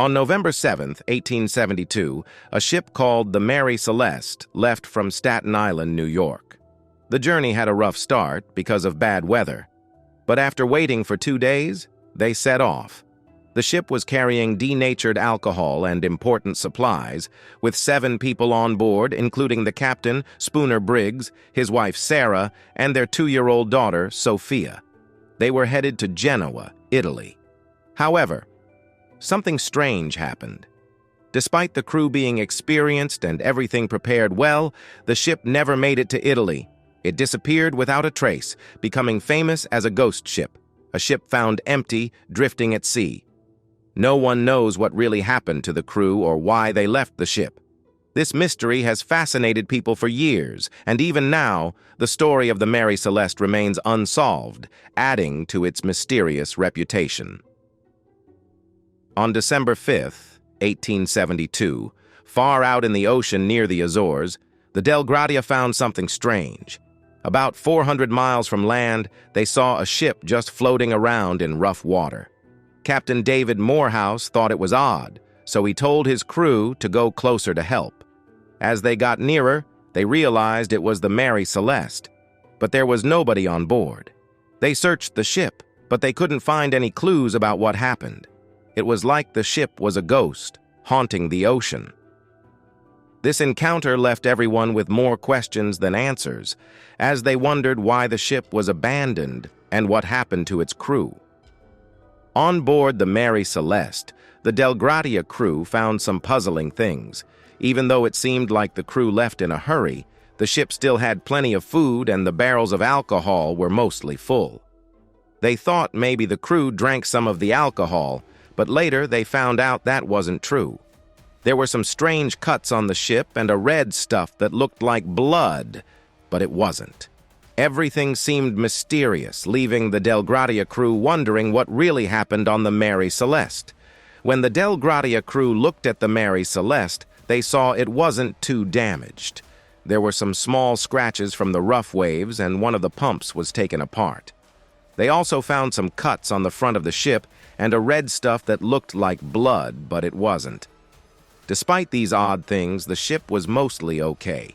On November 7, 1872, a ship called the Mary Celeste left from Staten Island, New York. The journey had a rough start because of bad weather, but after waiting for 2 days, they set off. The ship was carrying denatured alcohol and important supplies, with 7 people on board, including the captain, Spooner Briggs, his wife Sarah, and their 2-year-old daughter, Sophia. They were headed to Genoa, Italy. However, something strange happened. Despite the crew being experienced and everything prepared well, the ship never made it to Italy. It disappeared without a trace, becoming famous as a ghost ship, a ship found empty, drifting at sea. No one knows what really happened to the crew or why they left the ship. This mystery has fascinated people for years, and even now, the story of the Mary Celeste remains unsolved, adding to its mysterious reputation. On December 5, 1872, far out in the ocean near the Azores, the Del Gratia found something strange. About 400 miles from land, they saw a ship just floating around in rough water. Captain David Morehouse thought it was odd, so he told his crew to go closer to help. As they got nearer, they realized it was the Mary Celeste, but there was nobody on board. They searched the ship, but they couldn't find any clues about what happened. It was like the ship was a ghost, haunting the ocean. This encounter left everyone with more questions than answers, as they wondered why the ship was abandoned and what happened to its crew. On board the Mary Celeste, the Del Gratia crew found some puzzling things. Even though it seemed like the crew left in a hurry, the ship still had plenty of food and the barrels of alcohol were mostly full. They thought maybe the crew drank some of the alcohol, but later they found out that wasn't true. There were some strange cuts on the ship and a red stuff that looked like blood, but it wasn't. Everything seemed mysterious, leaving the Del Gratia crew wondering what really happened on the Mary Celeste. When the Del Gratia crew looked at the Mary Celeste, they saw it wasn't too damaged. There were some small scratches from the rough waves, and one of the pumps was taken apart. They also found some cuts on the front of the ship and a red stuff that looked like blood, but it wasn't. Despite these odd things, the ship was mostly okay.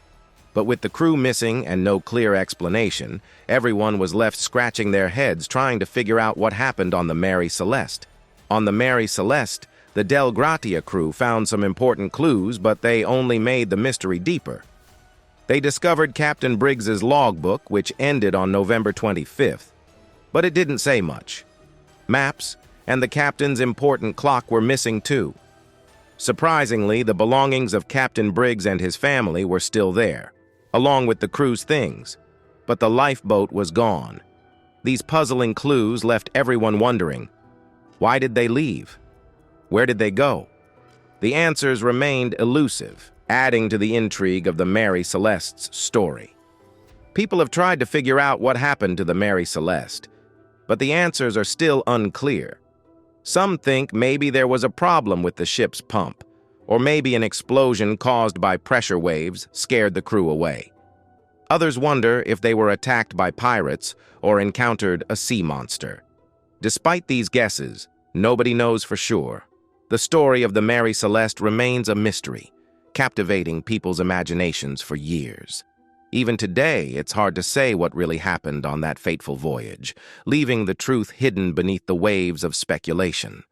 But with the crew missing and no clear explanation, everyone was left scratching their heads trying to figure out what happened on the Mary Celeste. On the Mary Celeste, the Del Gratia crew found some important clues, but they only made the mystery deeper. They discovered Captain Briggs's logbook, which ended on November 25th, but it didn't say much. Maps and the captain's important clock were missing too. Surprisingly, the belongings of Captain Briggs and his family were still there, along with the crew's things, but the lifeboat was gone. These puzzling clues left everyone wondering, why did they leave? Where did they go? The answers remained elusive, adding to the intrigue of the Mary Celeste's story. People have tried to figure out what happened to the Mary Celeste, but the answers are still unclear. Some think maybe there was a problem with the ship's pump, or maybe an explosion caused by pressure waves scared the crew away. Others wonder if they were attacked by pirates or encountered a sea monster. Despite these guesses, nobody knows for sure. The story of the Mary Celeste remains a mystery, captivating people's imaginations for years. Even today, it's hard to say what really happened on that fateful voyage, leaving the truth hidden beneath the waves of speculation.